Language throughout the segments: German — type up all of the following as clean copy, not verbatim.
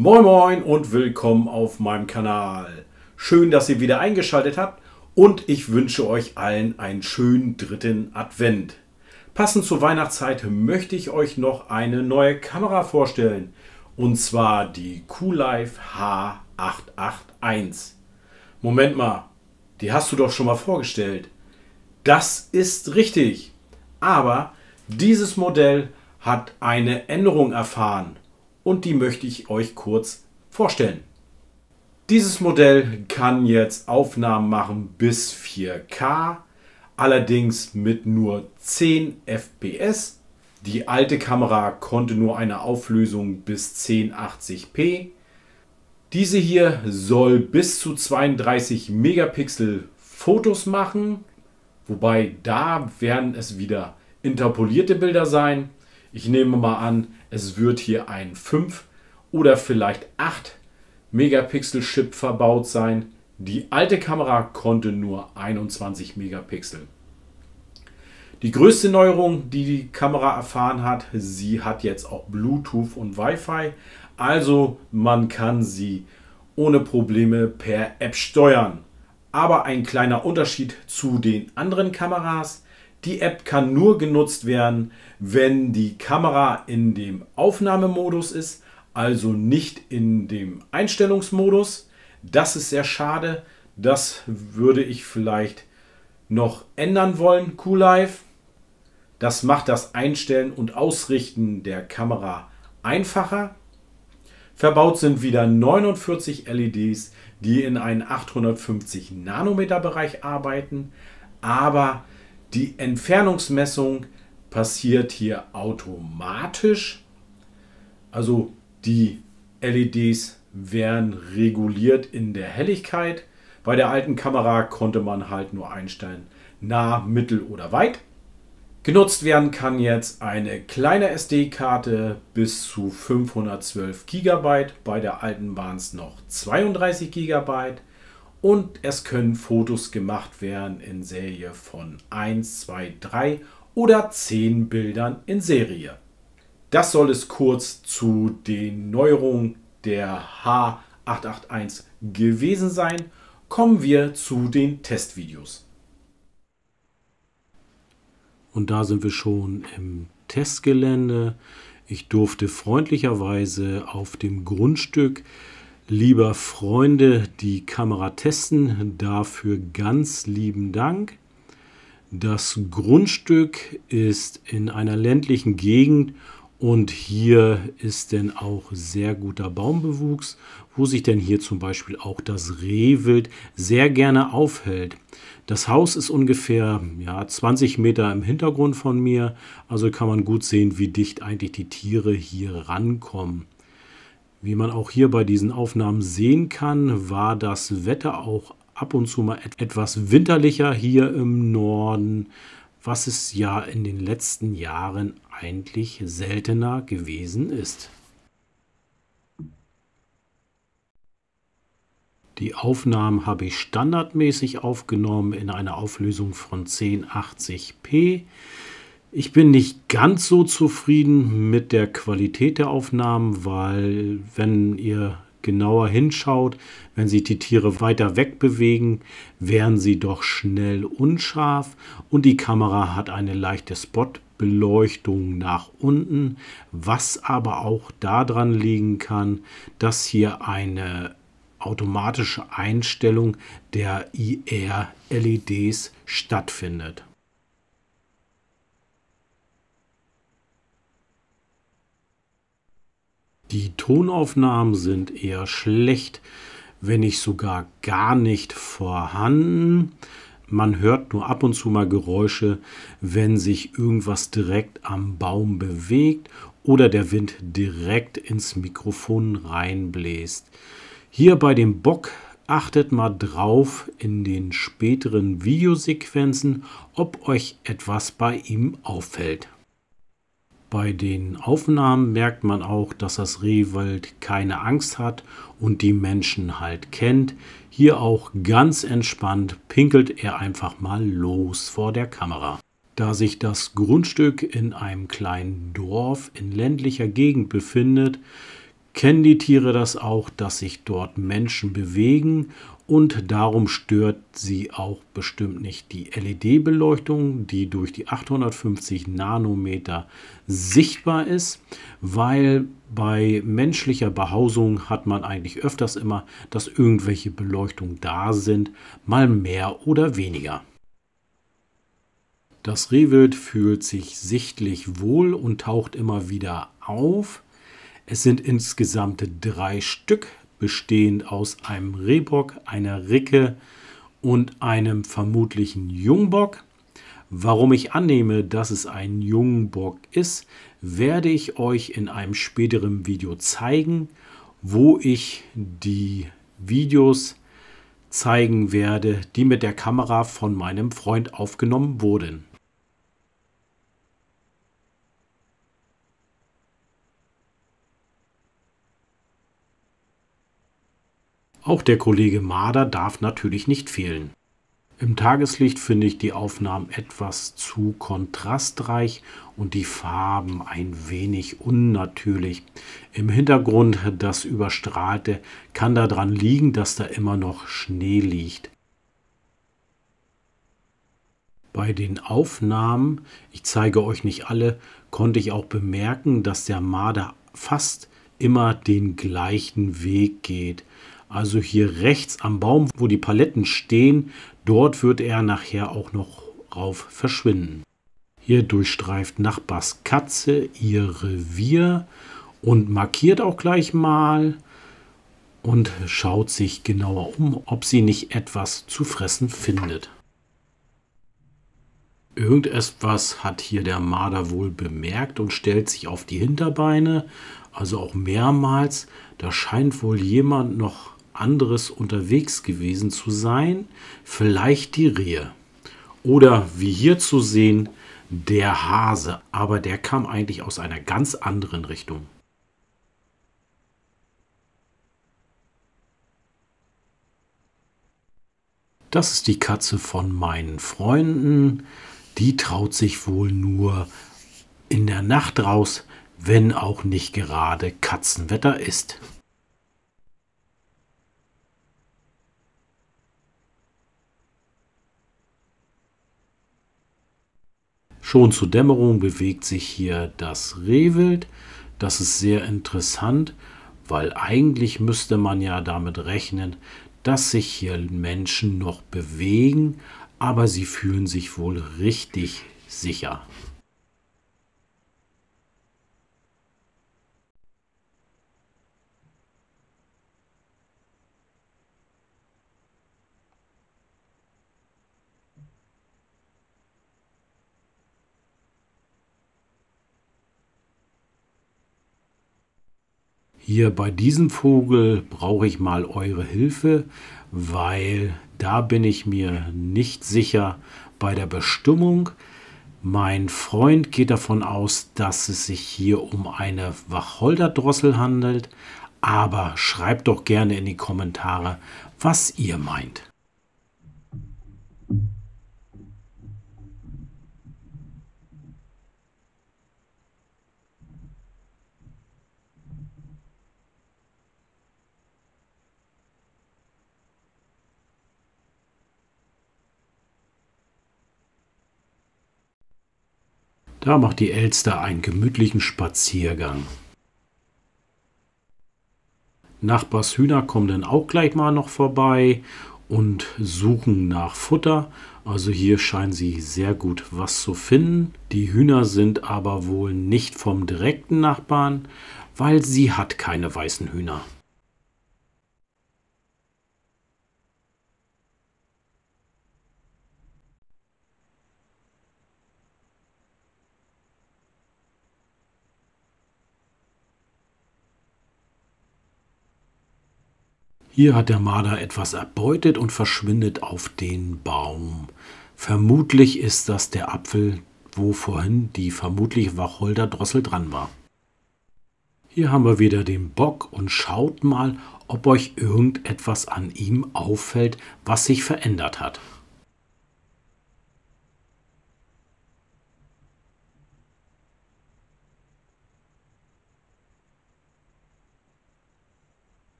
Moin Moin und willkommen auf meinem Kanal. Schön, dass ihr wieder eingeschaltet habt und ich wünsche euch allen einen schönen dritten Advent. Passend zur Weihnachtszeit möchte ich euch noch eine neue Kamera vorstellen und zwar die QLife H881. Moment mal, die hast du doch schon mal vorgestellt. Das ist richtig, aber dieses Modell hat eine Änderung erfahren. Und die möchte ich euch kurz vorstellen. Dieses Modell kann jetzt Aufnahmen machen bis 4K, allerdings mit nur 10 FPS. Die alte Kamera konnte nur eine Auflösung bis 1080p. Diese hier soll bis zu 32 Megapixel Fotos machen, wobei da werden es wieder interpolierte Bilder sein. Ich nehme mal an, es wird hier ein 5 oder vielleicht 8 Megapixel Chip verbaut sein. Die alte Kamera konnte nur 21 Megapixel. Die größte Neuerung, die die Kamera erfahren hat, sie hat jetzt auch Bluetooth und Wi-Fi. Also man kann sie ohne Probleme per App steuern. Aber ein kleiner Unterschied zu den anderen Kameras. Die App kann nur genutzt werden, wenn die Kamera in dem Aufnahmemodus ist, also nicht in dem Einstellungsmodus. Das ist sehr schade. Das würde ich vielleicht noch ändern wollen, QLife. Das macht das Einstellen und Ausrichten der Kamera einfacher. Verbaut sind wieder 49 LEDs, die in einem 850 Nanometer Bereich arbeiten, aber die Entfernungsmessung passiert hier automatisch. Also die LEDs werden reguliert in der Helligkeit. Bei der alten Kamera konnte man halt nur einstellen, nah, mittel oder weit. Genutzt werden kann jetzt eine kleine SD-Karte bis zu 512 GB. Bei der alten waren es noch 32 GB. Und es können Fotos gemacht werden in Serie von 1, 2, 3 oder 10 Bildern in Serie. Das soll es kurz zu den Neuerungen der H881 gewesen sein. Kommen wir zu den Testvideos. Und da sind wir schon im Testgelände. Ich durfte freundlicherweise auf dem Grundstück lieber Freunde die Kamera testen. Dafür ganz lieben Dank. Das Grundstück ist in einer ländlichen Gegend und hier ist denn auch sehr guter Baumbewuchs, wo sich denn hier zum Beispiel auch das Rehwild sehr gerne aufhält. Das Haus ist ungefähr 20 Meter im Hintergrund von mir, also kann man gut sehen, wie dicht eigentlich die Tiere hier rankommen. Wie man auch hier bei diesen Aufnahmen sehen kann, war das Wetter auch ab und zu mal etwas winterlicher hier im Norden, was es ja in den letzten Jahren eigentlich seltener gewesen ist. Die Aufnahmen habe ich standardmäßig aufgenommen in einer Auflösung von 1080p. Ich bin nicht ganz so zufrieden mit der Qualität der Aufnahmen, weil wenn ihr genauer hinschaut, wenn sich die Tiere weiter weg bewegen, werden sie doch schnell unscharf und die Kamera hat eine leichte Spotbeleuchtung nach unten, was aber auch daran liegen kann, dass hier eine automatische Einstellung der IR-LEDs stattfindet. Die Tonaufnahmen sind eher schlecht, wenn nicht sogar gar nicht vorhanden. Man hört nur ab und zu mal Geräusche, wenn sich irgendwas direkt am Baum bewegt oder der Wind direkt ins Mikrofon reinbläst. Hier bei dem Bock achtet mal drauf in den späteren Videosequenzen, ob euch etwas bei ihm auffällt. Bei den Aufnahmen merkt man auch, dass das Rehwild keine Angst hat und die Menschen halt kennt. Hier auch ganz entspannt pinkelt er einfach mal los vor der Kamera. Da sich das Grundstück in einem kleinen Dorf in ländlicher Gegend befindet, kennen die Tiere das auch, dass sich dort Menschen bewegen und darum stört sie auch bestimmt nicht die LED-Beleuchtung, die durch die 850 Nanometer sichtbar ist, weil bei menschlicher Behausung hat man eigentlich öfters immer, dass irgendwelche Beleuchtungen da sind, mal mehr oder weniger. Das Rehwild fühlt sich sichtlich wohl und taucht immer wieder auf. Es sind insgesamt 3 Stück, bestehend aus einem Rehbock, einer Ricke und einem vermutlichen Jungbock. Warum ich annehme, dass es ein Jungbock ist, werde ich euch in einem späteren Video zeigen, wo ich die Videos zeigen werde, die mit der Kamera von meinem Freund aufgenommen wurden. Auch der Kollege Marder darf natürlich nicht fehlen. Im Tageslicht finde ich die Aufnahmen etwas zu kontrastreich und die Farben ein wenig unnatürlich. Im Hintergrund das Überstrahlte kann daran liegen, dass da immer noch Schnee liegt. Bei den Aufnahmen, ich zeige euch nicht alle, konnte ich auch bemerken, dass der Marder fast immer den gleichen Weg geht. Also hier rechts am Baum, wo die Paletten stehen, dort wird er nachher auch noch rauf verschwinden. Hier durchstreift Nachbars Katze ihr Revier und markiert auch gleich mal und schaut sich genauer um, ob sie nicht etwas zu fressen findet. Irgendetwas hat hier der Marder wohl bemerkt und stellt sich auf die Hinterbeine, also auch mehrmals. Da scheint wohl jemand noch anderes unterwegs gewesen zu sein, vielleicht die Rehe. Oder wie hier zu sehen, der Hase, aber der kam eigentlich aus einer ganz anderen Richtung. Das ist die Katze von meinen Freunden. Die traut sich wohl nur in der Nacht raus, wenn auch nicht gerade Katzenwetter ist. Schon zur Dämmerung bewegt sich hier das Rehwild. Das ist sehr interessant, weil eigentlich müsste man ja damit rechnen, dass sich hier Menschen noch bewegen, aber sie fühlen sich wohl richtig sicher. Hier bei diesem Vogel brauche ich mal eure Hilfe, weil da bin ich mir nicht sicher bei der Bestimmung. Mein Freund geht davon aus, dass es sich hier um eine Wacholderdrossel handelt, aber schreibt doch gerne in die Kommentare, was ihr meint. Da macht die Elster einen gemütlichen Spaziergang. Nachbars Hühner kommen dann auch gleich mal noch vorbei und suchen nach Futter. Also hier scheinen sie sehr gut was zu finden. Die Hühner sind aber wohl nicht vom direkten Nachbarn, weil sie hat keine weißen Hühner. Hier hat der Marder etwas erbeutet und verschwindet auf den Baum. Vermutlich ist das der Apfel, wo vorhin die vermutliche Wacholderdrossel dran war. Hier haben wir wieder den Bock und schaut mal, ob euch irgendetwas an ihm auffällt, was sich verändert hat.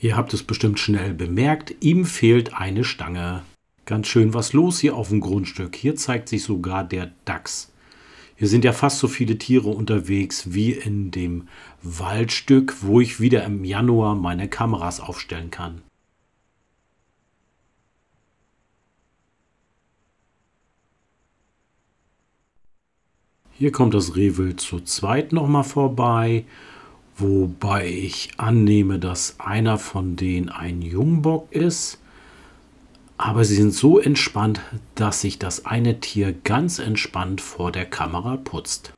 Ihr habt es bestimmt schnell bemerkt, ihm fehlt eine Stange. Ganz schön was los hier auf dem Grundstück. Hier zeigt sich sogar der Dachs. Hier sind ja fast so viele Tiere unterwegs wie in dem Waldstück, wo ich wieder im Januar meine Kameras aufstellen kann. Hier kommt das Rehwild zu zweit nochmal vorbei, wobei ich annehme, dass einer von denen ein Jungbock ist. Aber sie sind so entspannt, dass sich das eine Tier ganz entspannt vor der Kamera putzt.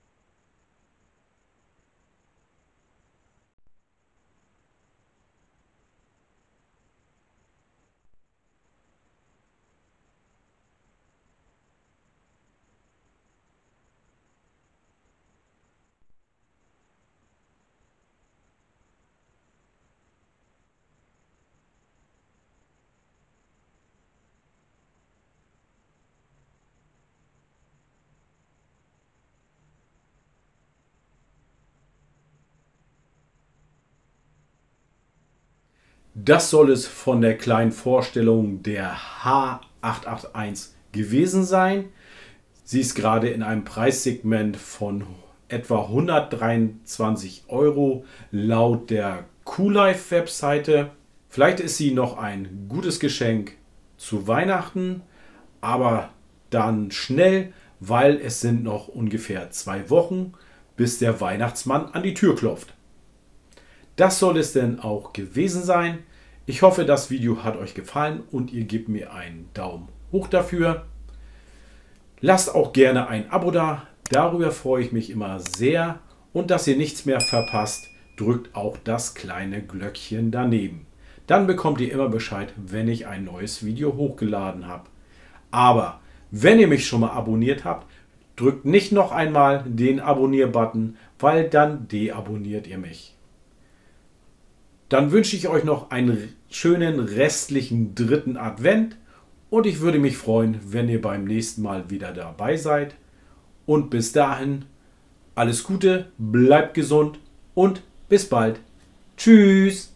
Das soll es von der kleinen Vorstellung der H881 gewesen sein. Sie ist gerade in einem Preissegment von etwa 123 Euro laut der QLife-Webseite. Vielleicht ist sie noch ein gutes Geschenk zu Weihnachten, aber dann schnell, weil es sind noch ungefähr 2 Wochen, bis der Weihnachtsmann an die Tür klopft. Das soll es denn auch gewesen sein. Ich hoffe, das Video hat euch gefallen und ihr gebt mir einen Daumen hoch dafür. Lasst auch gerne ein Abo da, darüber freue ich mich immer sehr. Und dass ihr nichts mehr verpasst, drückt auch das kleine Glöckchen daneben. Dann bekommt ihr immer Bescheid, wenn ich ein neues Video hochgeladen habe. Aber wenn ihr mich schon mal abonniert habt, drückt nicht noch einmal den Abonnier-Button, weil dann deabonniert ihr mich. Dann wünsche ich euch noch einen schönen restlichen 3. Advent und ich würde mich freuen, wenn ihr beim nächsten Mal wieder dabei seid. Und bis dahin, alles Gute, bleibt gesund und bis bald. Tschüss!